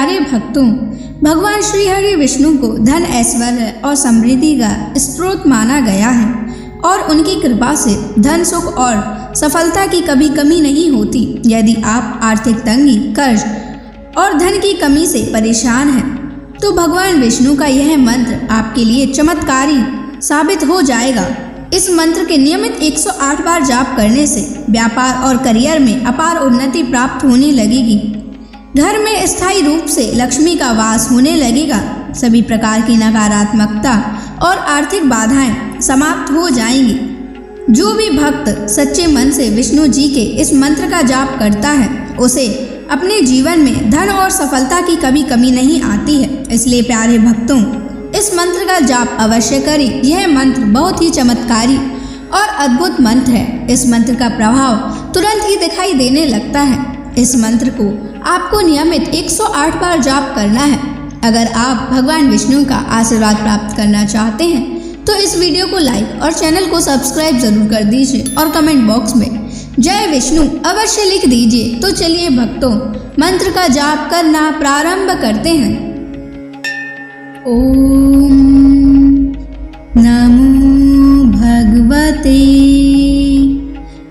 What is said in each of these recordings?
प्यारे भक्तों, भगवान श्री हरि विष्णु को धन, ऐश्वर्य और समृद्धि का स्रोत माना गया है और उनकी कृपा से धन, सुख और सफलता की कभी कमी नहीं होती। यदि आप आर्थिक तंगी, कर्ज और धन की कमी से परेशान हैं, तो भगवान विष्णु का यह मंत्र आपके लिए चमत्कारी साबित हो जाएगा। इस मंत्र के नियमित 108 बार जाप करने से व्यापार और करियर में अपार उन्नति प्राप्त होने लगेगी। घर में स्थायी रूप से लक्ष्मी का वास होने लगेगा। सभी प्रकार की नकारात्मकता और आर्थिक बाधाएं समाप्त हो जाएंगी। जो भी भक्त सच्चे मन से विष्णु जी के इस मंत्र का जाप करता है, उसे अपने जीवन में धन और सफलता की कभी कमी नहीं आती है। इसलिए प्यारे भक्तों, इस मंत्र का जाप अवश्य करें। यह मंत्र बहुत ही चमत्कारी और अद्भुत मंत्र है। इस मंत्र का प्रभाव तुरंत ही दिखाई देने लगता है। इस मंत्र को आपको नियमित 108 बार जाप करना है। अगर आप भगवान विष्णु का आशीर्वाद प्राप्त करना चाहते हैं तो इस वीडियो को लाइक और चैनल को सब्सक्राइब जरूर कर दीजिए और कमेंट बॉक्स में जय विष्णु अवश्य लिख दीजिए। तो चलिए भक्तों, मंत्र का जाप करना प्रारंभ करते हैं। ओम नमो भगवते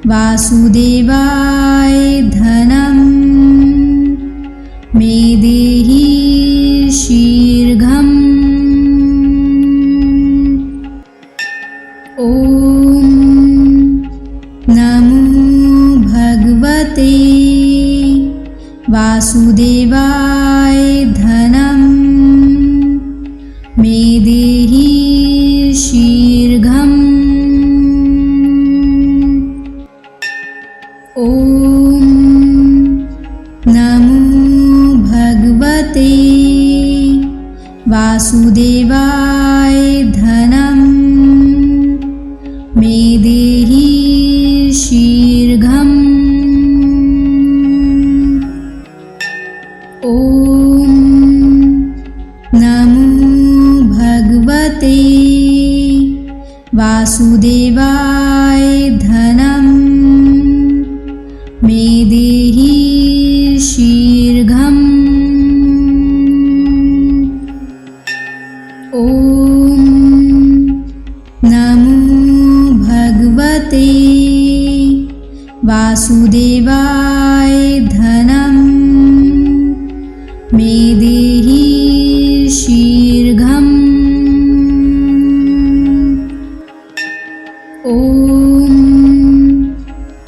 वासुदेवाय धनम मे देहि शीघ्रम्। ओम नमो भगवते वासुदेवाय धनम मे देहि शीघ्रम्। ओम नमो भगवते वासुदेवाय धनम मे देहि शीघ्रम्। ओम नमो भगवते वासुदेवाय धनम मे देहि शीघ्रम्। ओम नमो भगवते वासुदेवाय धनम मे देहि शीघ्रम्। ओम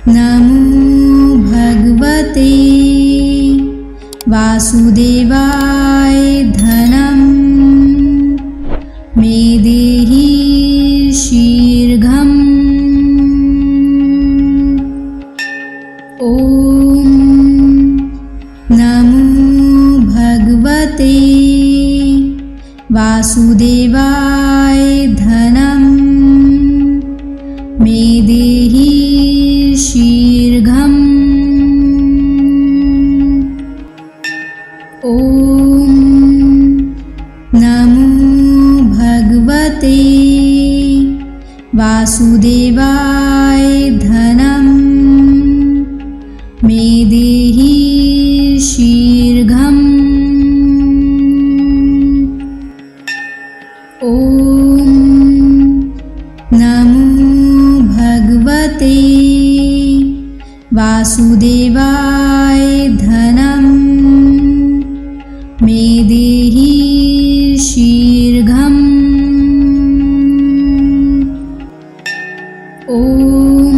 नमो भगवते वासुदेवाय धनम मे देहि शीघ्रम्। ओम नमो भगवते वासुदेवाय धनम मे देहि शीघ्रम्। ओम नमो भगवते वासुदेवाय धनम मे देहि शीघ्रम्। ओम नमो भगवते वासुदेवाय धनम मे देहि शीघ्रम्। ओम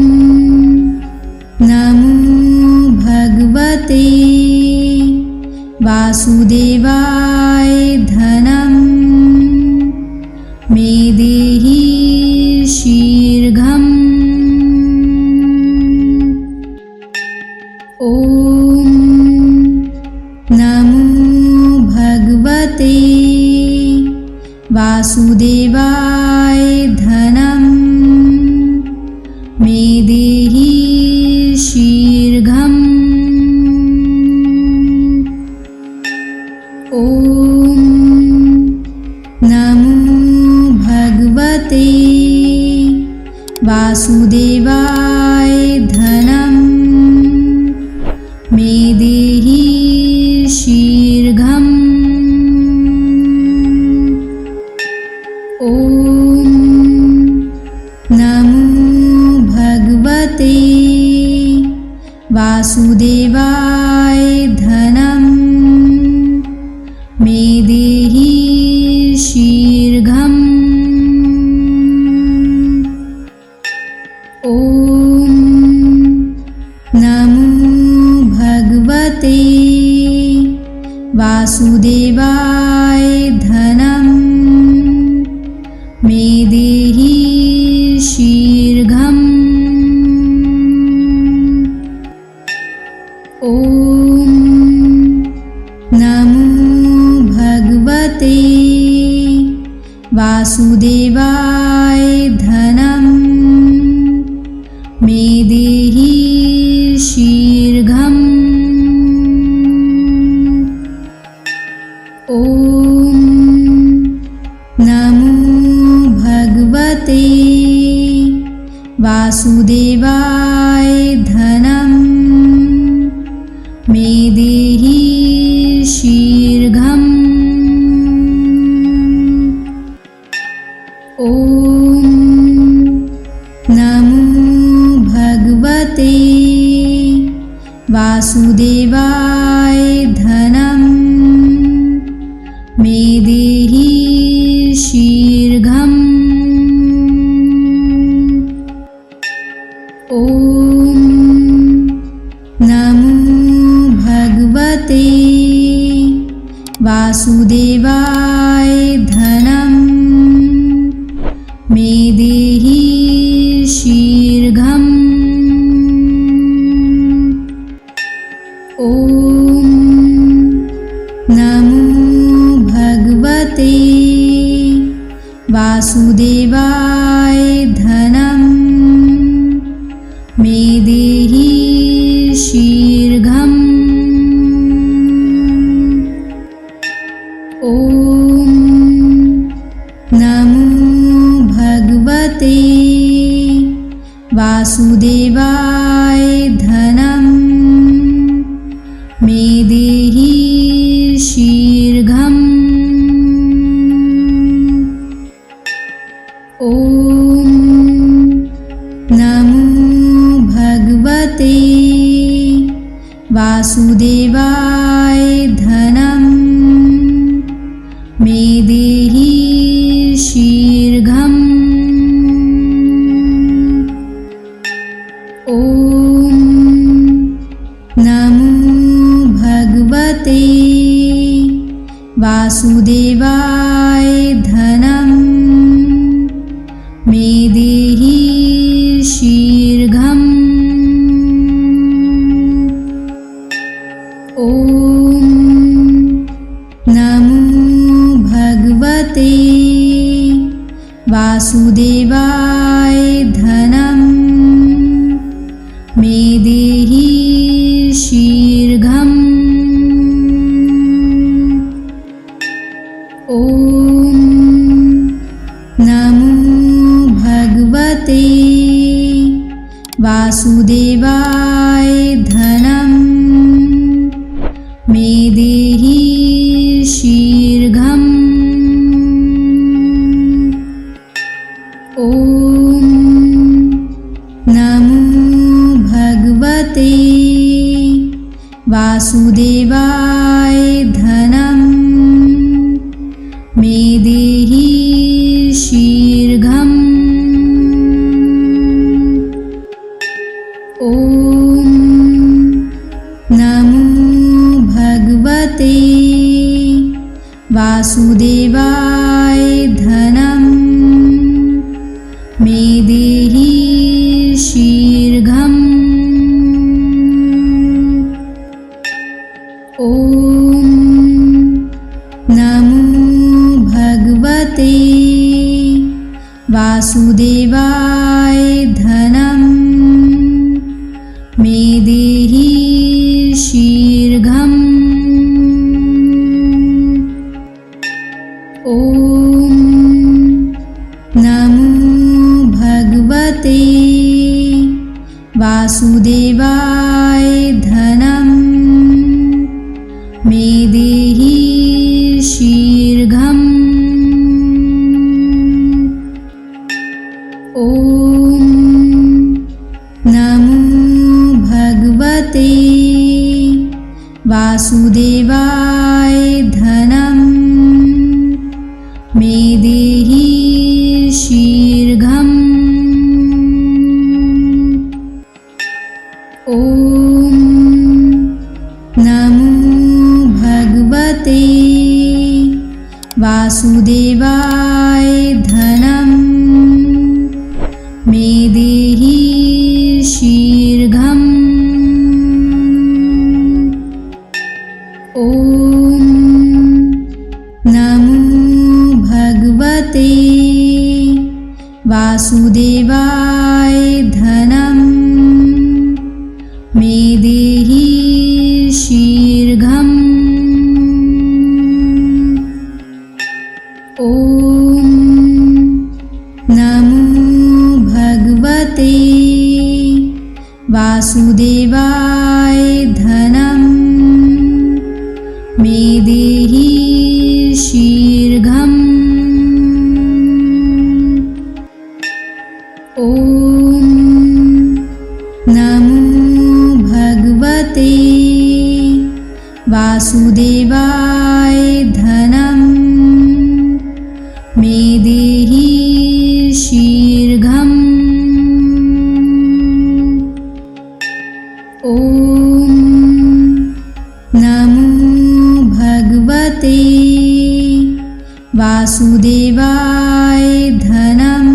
नमो भगवते वासुदेवाय धनम मे देहि शीघ्रम्। ओम नमो भगवते वासुदेवाय धनम मे देहि शीघ्रम्। ओम नमो भगवते वासुदेवाय धनम मे देहि शीघ्रम्। वासुदेवाय धनं मे देहि शीघ्रम्। ॐ नमो भगवते वासुदेवाय धनं मे देहि शीघ्रम्। ॐ नमो भगवते वासुदेवाय धनं मे देहि शीघ्रम्। ॐ नमो भगवते वासुदेवाय धनं मे देहि शीघ्रम्। ॐ नमो भगवते वासुदेवाय धनं मे देहि शीघ्रम्। ॐ नमो भगवते वासुदेवाय धनं मे देहि शीघ्रम्। ॐ नमो भगवते वासुदेवाय धनं मे देहि शीघ्रम्। ॐ नमो भगवते वासुदेवाय धनं मे देहि शीघ्रम्। ॐ नमो भगवते वासुदेवाय धनं मे देहि शीघ्रम्। ॐ नमो भगवते वासुदेवाय धनं मे देहि शीघ्रम्। ॐ नमो भगवते वासुदेवाय धनं मे देहि शीघ्रम्। ॐ नमो भगवते वासुदेवाय धनं मे देहि शीघ्रम्। ॐ नमो भगवते वासुदेवाय धनं मे देहि शीघ्रम्। ॐ नमो भगवते वासुदेवाय धनं मे देहि शीघ्रम्। ॐ नमो भगवते वासुदेवाय धनं मे देहि शीघ्रम्। ॐ नमो भगवते वासुदेवाय धनं मे देहि शीघ्रम्। ॐ नमो भगवते वासुदेवाय धनं मे देहि शीघ्रम्। ॐ नमो भगवते वासुदेवाय धनं मे देहि शीघ्रम्। ॐ नमो भगवते वासुदेवाय धनं मे देहि शीघ्रम्। ॐ नमो भगवते वासुदेवाय धनं मे देहि शीघ्रम्। ॐ नमो भगवते वासुदेवाय धनं मे देहि शीघ्रम्। ॐ नमो भगवते वासुदेवाय धनं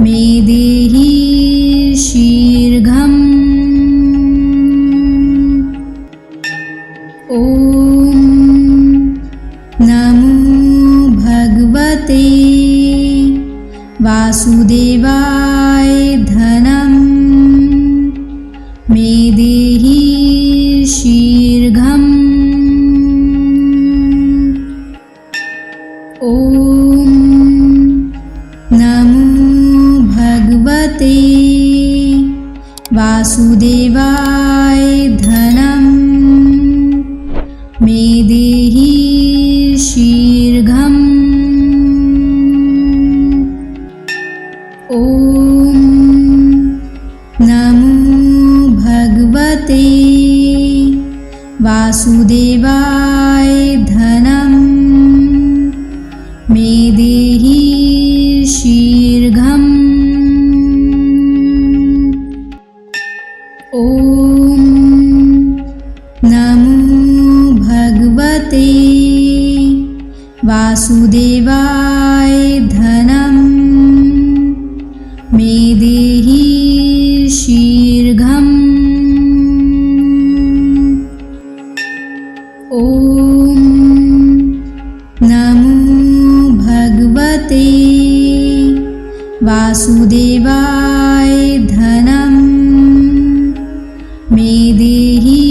मे देहि शीघ्रम्। ॐ नमो भगवते वासुदेवाय धनं मे देहि शीघ्रम्। ॐ नमो भगवते वासुदेवाय धनं मे देहि शीघ्रम्। ॐ नमो भगवते वासुदेवाय धनं मे देहि शीघ्रम्। ॐ नमो भगवते वासुदेवाय धनं मे देहि शीघ्रम्। ॐ नमो भगवते वासुदेवाय धनं मे देहि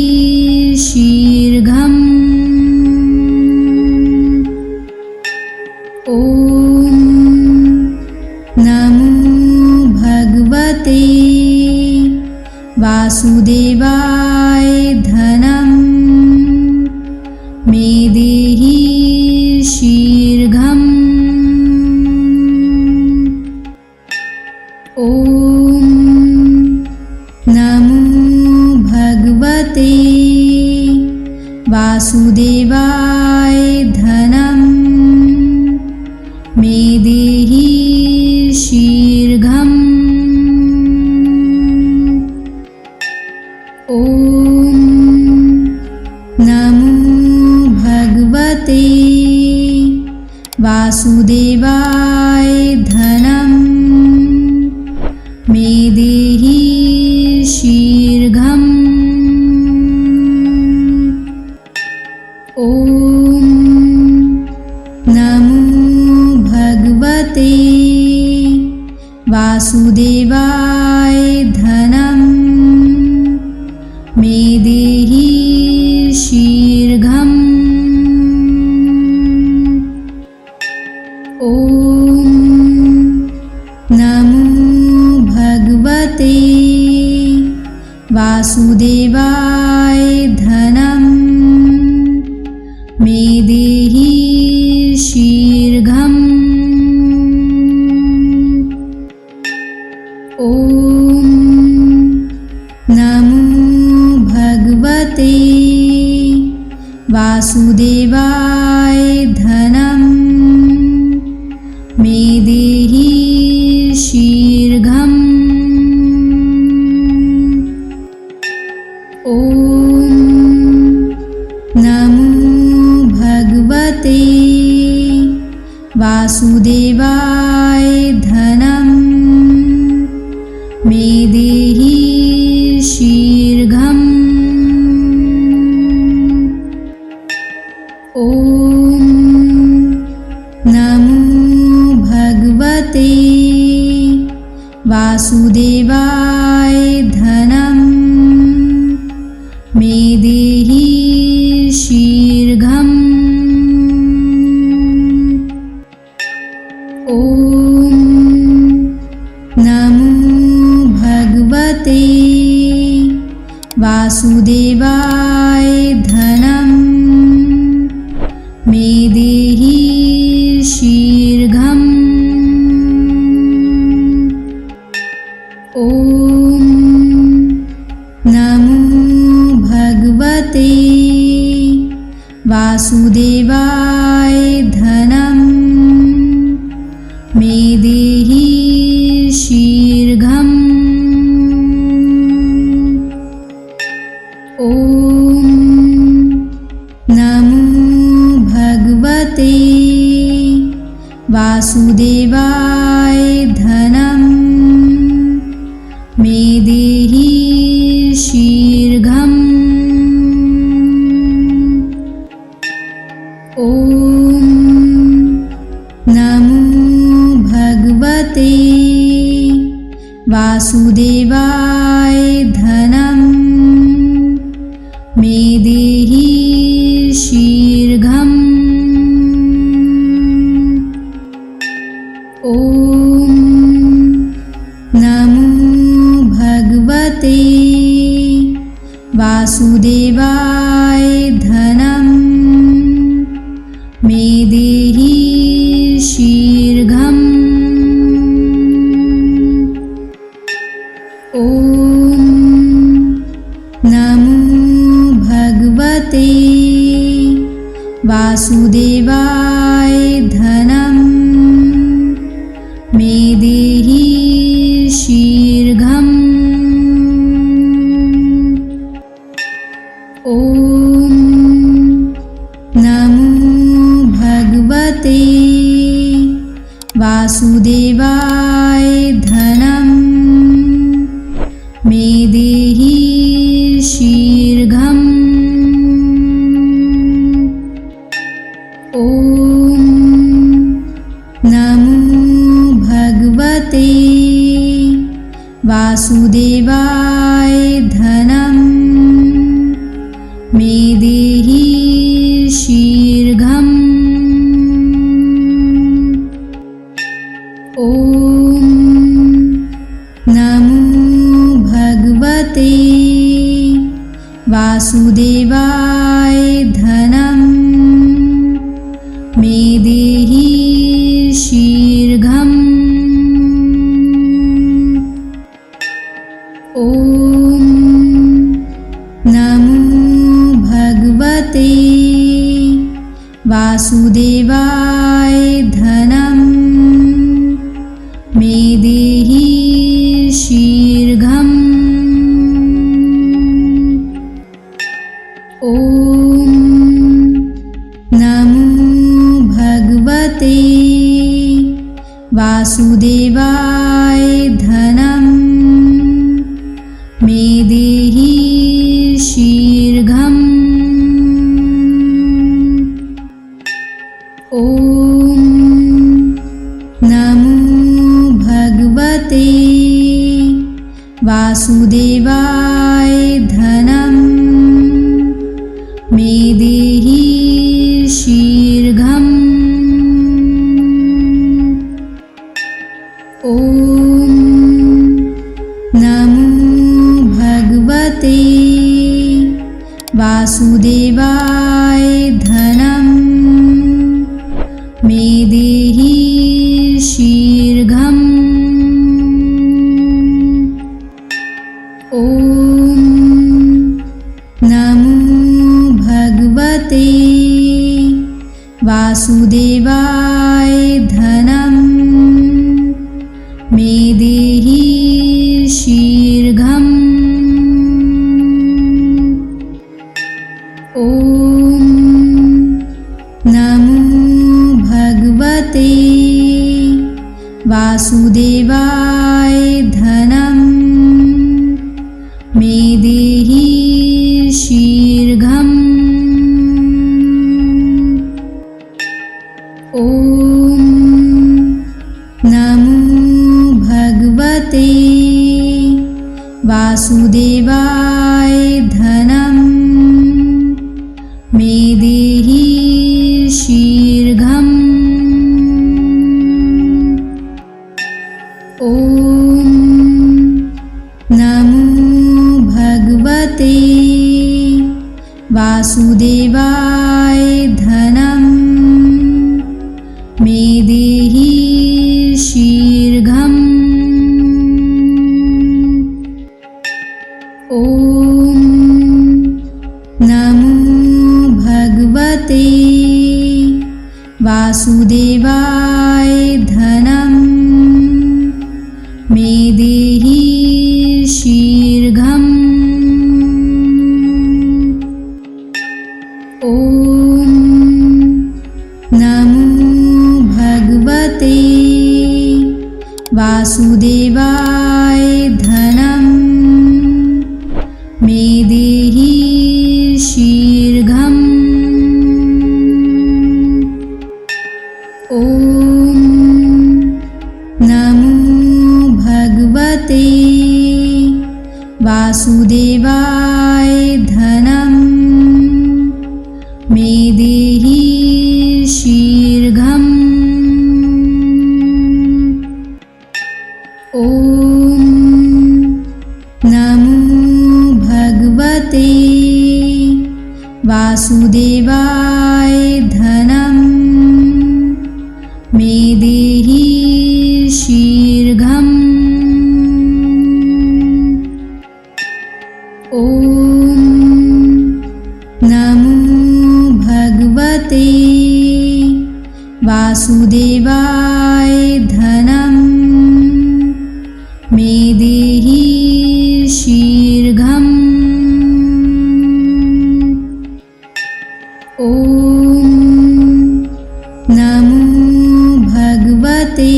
शीघ्रम्। ॐ नमो भगवते वासुदेवाय धनं मे देहि शीघ्रम्। ॐ नमो भगवते वासुदेवाय धनं मे देहि शीघ्रम्। ॐ नमो भगवते वासुदेवाय धनं मे देहि शीघ्रम्। ॐ नमो भगवते वासुदेवाय धनं मे देहि शीघ्रम्। ॐ नमो भगवते वासुदेवाय धनं मे देहि शीघ्रम्। ॐ नमो भगवते वासुदेवाय धनं मे देहि शीघ्रम्। ॐ नमो भगवते वासुदेवाय धनं मे देहि शीघ्रम्। ॐ नमो भगवते वासुदेवाय धनं मे देहि शीघ्रम्। ॐ नमो भगवते वासुदेवाय धनं मे देहि शीघ्रम्। ॐ नमो भगवते वासुदेवाय धनं मे देहि शीघ्रम्। ॐ नमो भगवते वासुदेवाय धनं मे देहि शीघ्रम्। ॐ नमो भगवते वासुदेवाय धनं मे देहि शीघ्रम्। ॐ नमो भगवते वासुदेवाय धनं मे देहि शीघ्रम्। ॐ नमो भगवते वासुदेवाय धनं मे देहि शीघ्रम्। ॐ नमो भगवते वासुदेवाय धनं मे देहि शीघ्रम्। ॐ नमो भगवते वासुदेवाय धनं मे देहि शीघ्रम्। ॐ नमो भगवते वासुदेवाय धनं मे देहि शीघ्रम्। ॐ नमो भगवते वासुदेवाय धनं मे देहि शीघ्रम्। ॐ नमो भगवते वासुदेवाय धनं मे देहि शीघ्रम्। ॐ नमो भगवते वासुदेवाय धनं मे देहि शीघ्रम्। ॐ नमो भगवते वासुदेवाय धनं मे देहि शीघ्रम्। ॐ नमो भगवते वासुदेवाय धनं मे देहि शीघ्रम्। ॐ नमो भगवते वासुदेवाय धनं मे देहि शीघ्रम्। ॐ नमो भगवते वासुदेवाय धनं मे देहि शीघ्रम्। ॐ नमो भगवते वासुदेवाय धनं मे देहि शीघ्रम्। ॐ नमो भगवते वासुदेवाय धनं मे देहि शीघ्रम्। ॐ नमो भगवते वासुदेवाय धनं मे देहि शीघ्रम्। ॐ नमो भगवते वासुदेवाय धनं मे देहि शीघ्रम्। ॐ नमो भगवते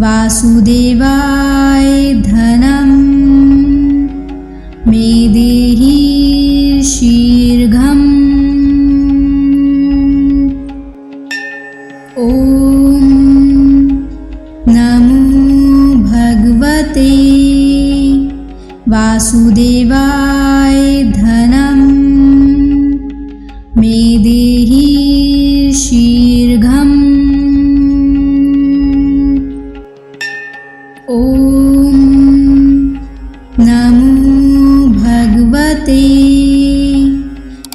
वासुदेवाय धनं मे देहि शीघ्रम्। ॐ नमो भगवते वासुदेवाय धनं मे देहि शीघ्रम्। ॐ नमो भगवते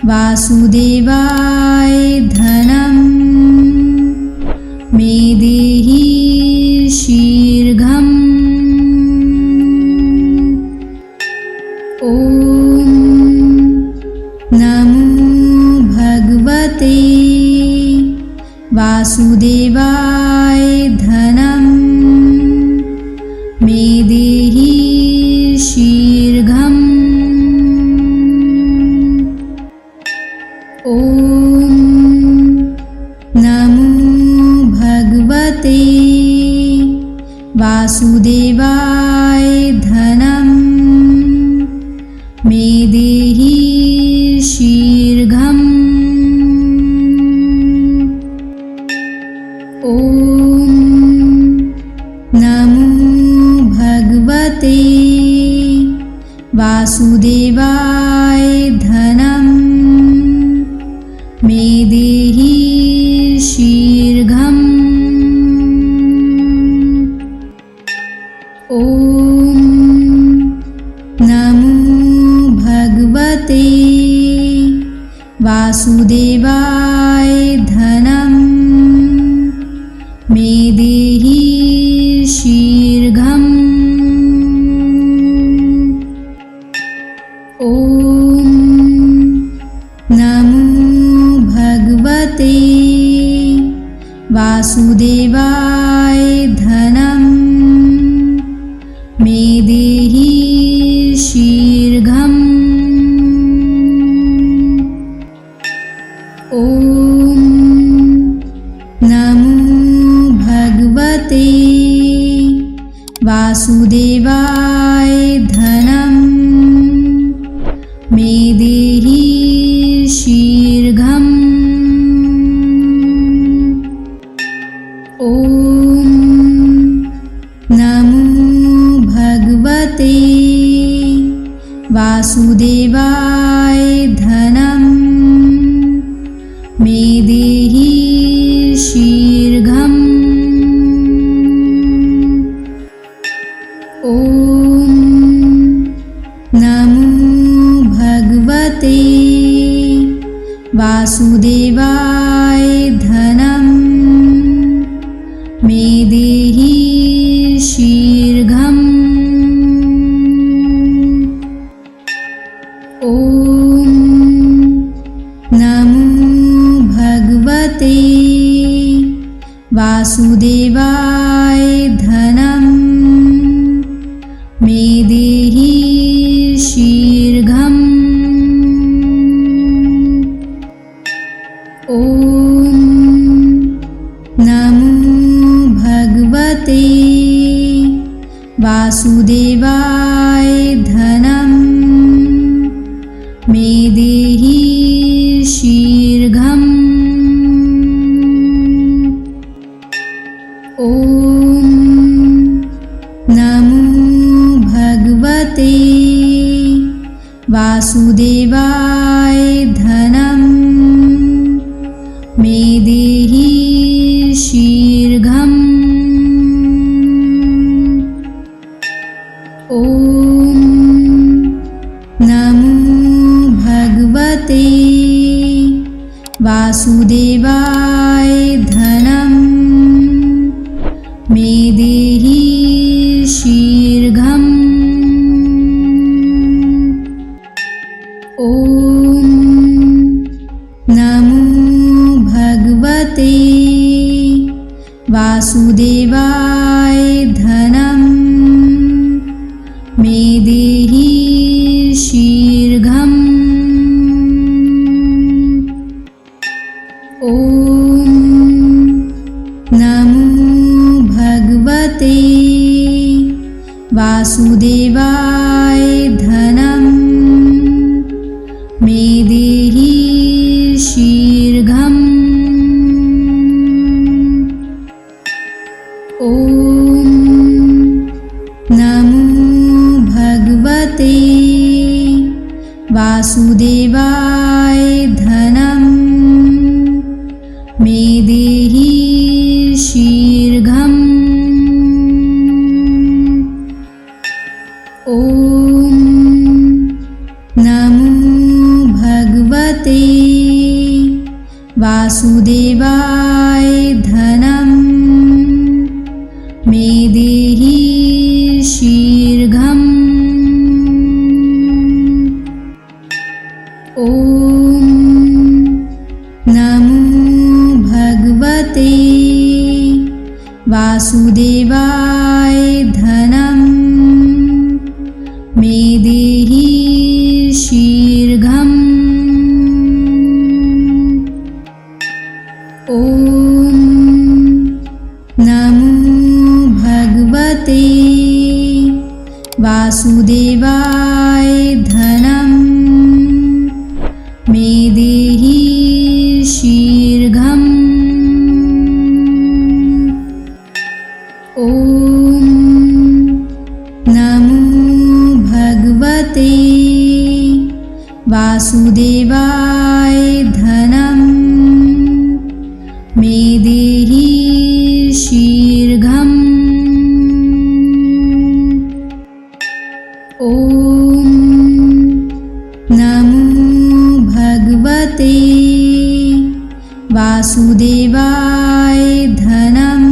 वासुदेवाय धनं मे देहि शीघ्रम्। ॐ नमो भगवते वासुदेवाय धनं मे देहि शीघ्रम्। ॐ नमो भगवते वासुदेवाय धनं मे देहि शीघ्रम्। ॐ नमो भगवते वासुदेवाय धनं मे देहि शीघ्रम्। ॐ नमो भगवते वासुदेवाय धनं मे देहि शीघ्रम्। ॐ नमो भगवते वासुदेवाय धनं मे देहि शीघ्रम्। ॐ नमो भगवते वासुदेवाय धनं मे देहि शीघ्रम्। ॐ नमो भगवते वासुदेवाय धनं मे देहि शीघ्रम्। ॐ नमो भगवते वासुदेवाय धनं मे देहि शीघ्रम्। ॐ नमो भगवते वासुदेवाय धनं मे देहि शीघ्रम्। ॐ नमो भगवते वासुदेवाय धनं मे देहि शीघ्रम्। ॐ नमो भगवते वासुदेवाय धनं मे देहि शीघ्रम्। ॐ नमो भगवते वासुदेवाय धनं मे देहि शीघ्रम्। ॐ नमो भगवते वासुदेवाय धनं मे देहि शीघ्रम्। ॐ नमो भगवते वासुदेवाय धनं मे देहि शीघ्रम्। ॐ नमो भगवते वासुदेवाय धनं मे देहि शीघ्रम्। ॐ नमो भगवते वासुदेवाय धनं मे देहि शीघ्रम्। ॐ नमो भगवते वासुदेवाय धनं मे देहि शीघ्रम्। ॐ नमो भगवते वासुदेवाय धनं मे देहि शीघ्रम्। ॐ नमो भगवते वासुदेवाय धनं मे देहि शीघ्रम्। ॐ नमो भगवते वासुदेवाय धनं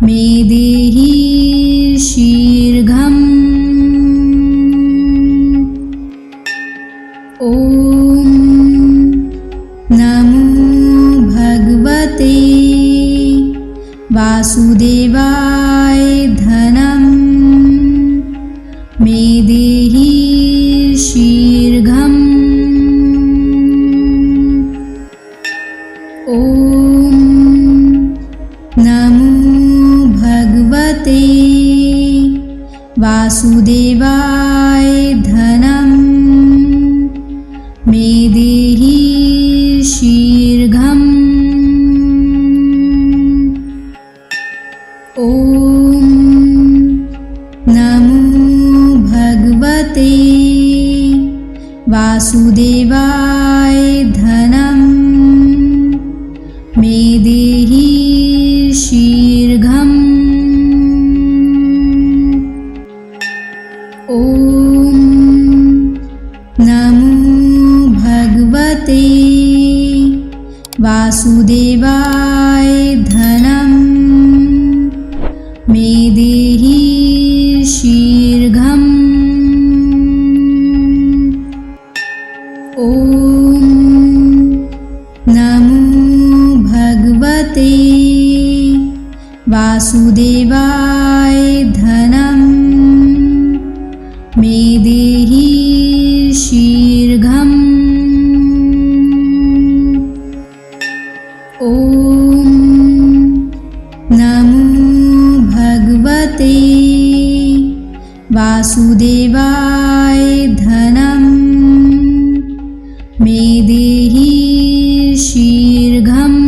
मे देहि शीघ्रम्। ॐ नमो भगवते वासुदेवाय धनं मे देहि शीघ्रम्। ॐ नमो भगवते वासुदेवाय धनं मे देहि शीघ्रम्। ॐ नमो भगवते वासुदेवाय धनं मे देहि शीघ्रम्। ॐ नमो भगवते वासुदेवाय धनं मे देहि शीघ्रम्। ॐ नमो भगवते वासुदेवाय धनं मे देहि शीघ्रम्। ॐ नमो भगवते वासुदेवाय धनं मे देहि शीघ्रम्।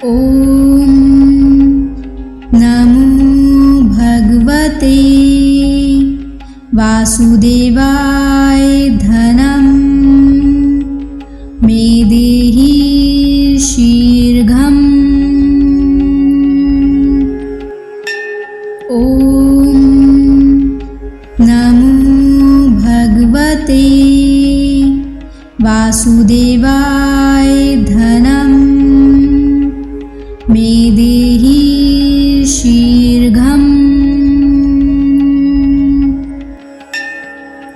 ॐ नमो भगवते वासुदेवाय धनं मे देहि शीघ्रम्। ॐ नमो भगवते वासुदेवाय धनं मे देहि शीघ्रम्।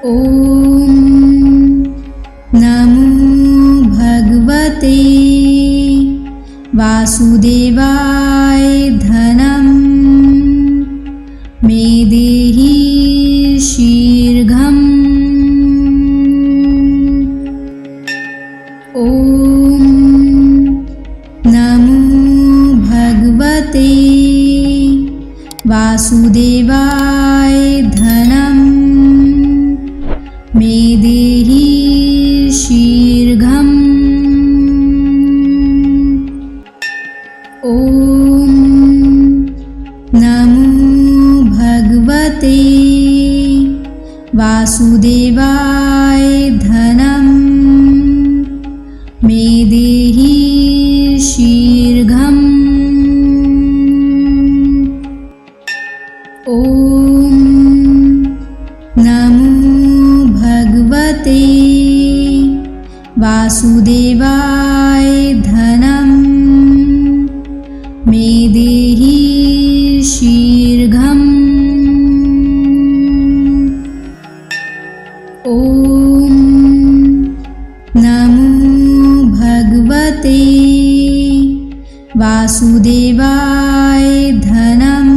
ॐ नमो भगवते वासुदेवाय धनं मे देहि शीघ्रम्। ॐ नमो भगवते वासुदेवाय धनं मे देहि शीघ्रम्। ॐ नमो भगवते वासुदेवाय धनं मे देहि शीघ्रम्। ॐ नमो भगवते वासुदेवाय धनं मे देहि शीघ्रम्। ॐ नमो भगवते वासुदेवाय धनं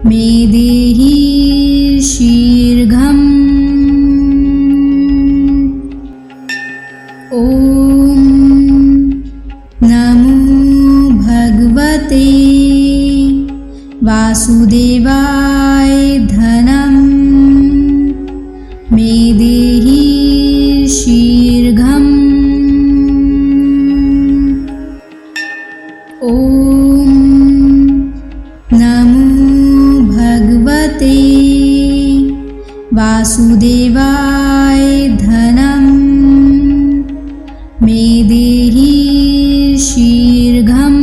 मे देहि शीघ्रम्। ॐ नमो भगवते वासुदेवाय धनं मे देहि शीघ्रम्। ॐ नमो भगवते वासुदेवाय धनं मे देहि शीघ्रम्।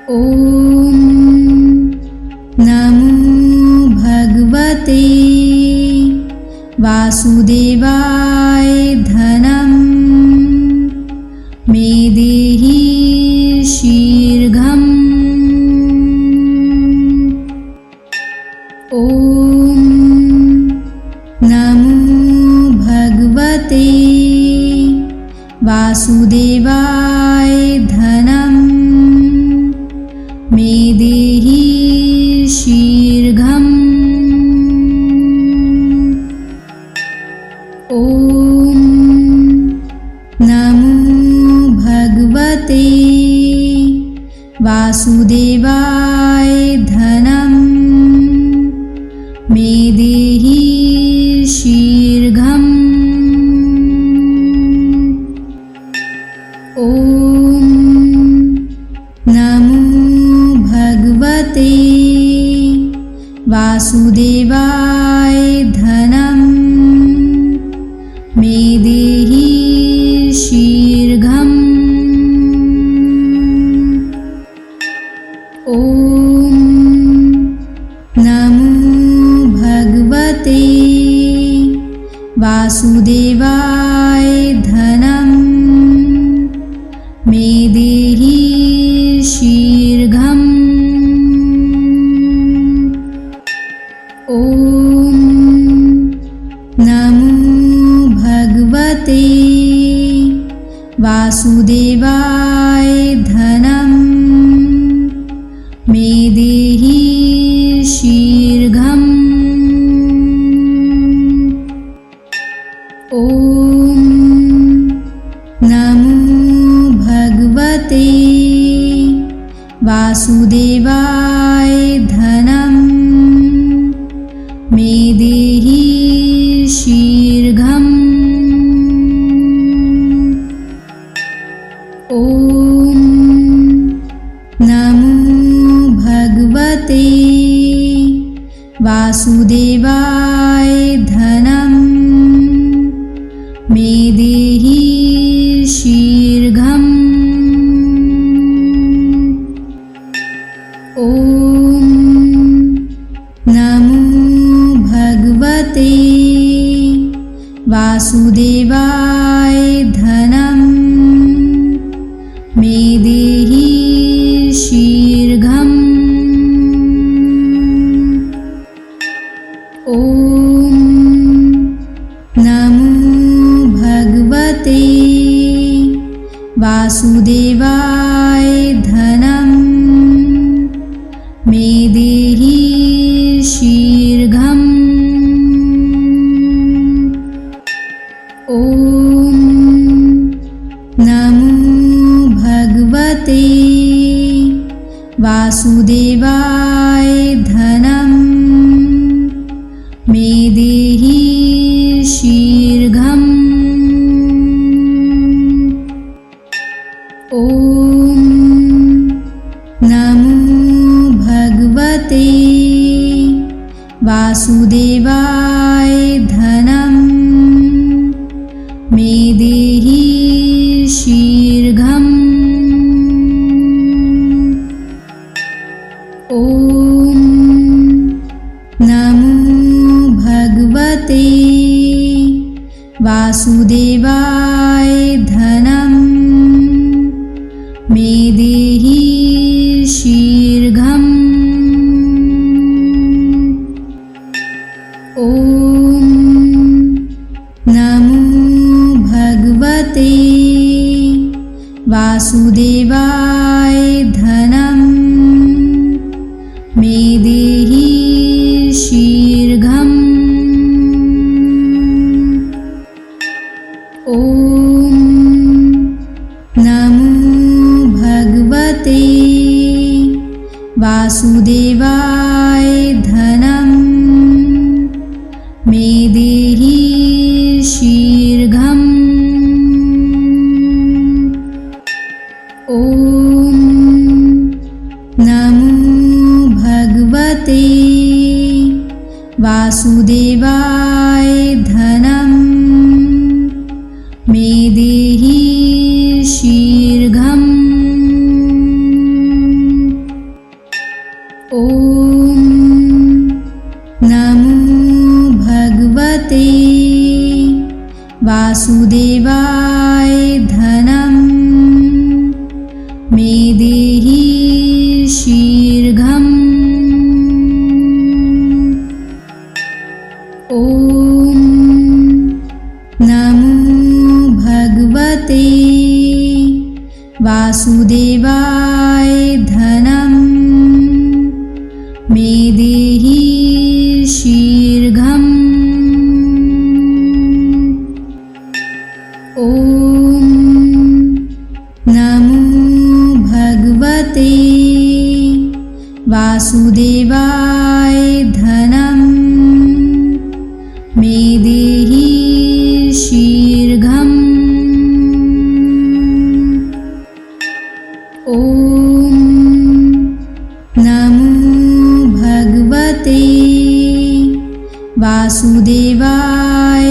ॐ नमो भगवते वासुदेवाय धनं मे देहि शीघ्रम्। ॐ नमो भगवते वासुदेवाय धनं मे देहि शीघ्रम्। ॐ नमो भगवते वासुदेवाय धनं मे देहि शीघ्रम्। ॐ नमो वासुदेवाय धनं मे देहि शीघ्रम्। ॐ नमो भगवते वासुदेवाय धनं मे देहि शीघ्रम्। ॐ नमो भगवते वासुदेवाय धनं मे देहि शीघ्रम्। ॐ नमो भगवते वासुदेवाय धनं मे देहि शीघ्रम्। ॐ नमो भगवते वासुदेवाय धनं मे देहि शीघ्रम्। ॐ नमो भगवते वासुदेवाय धनं मे देहि शीघ्रम्। ॐ नमो भगवते वासुदेवाय धनं मे देहि शीघ्रम्। ॐ नमो भगवते वासुदेवाय धनं मे देहि शीघ्रम्। ॐ नमो भगवते वासुदेवाय धनं मे देहि शीघ्रम्। ॐ नमो भगवते वासुदेवाय धनं मे देहि शीघ्रम्। ॐ नमो भगवते वासुदेवाय धनं मे देहि शीघ्रम्। ॐ नमो भगवते वासुदेवाय धनं मे देहि शीघ्रम्। ॐ नमो भगवते वासुदेवाय धनं मे देहि शीघ्रम्। ॐ नमो भगवते वासुदेवाय धनं मे देहि शीघ्रम्। ॐ नमो भगवते वासुदेवाय धनं मे देहि शीघ्रम्। ॐ नमो भगवते वासुदेवाय धनं मे देहि शीघ्रम्। ॐ नमो भगवते वासुदेवाय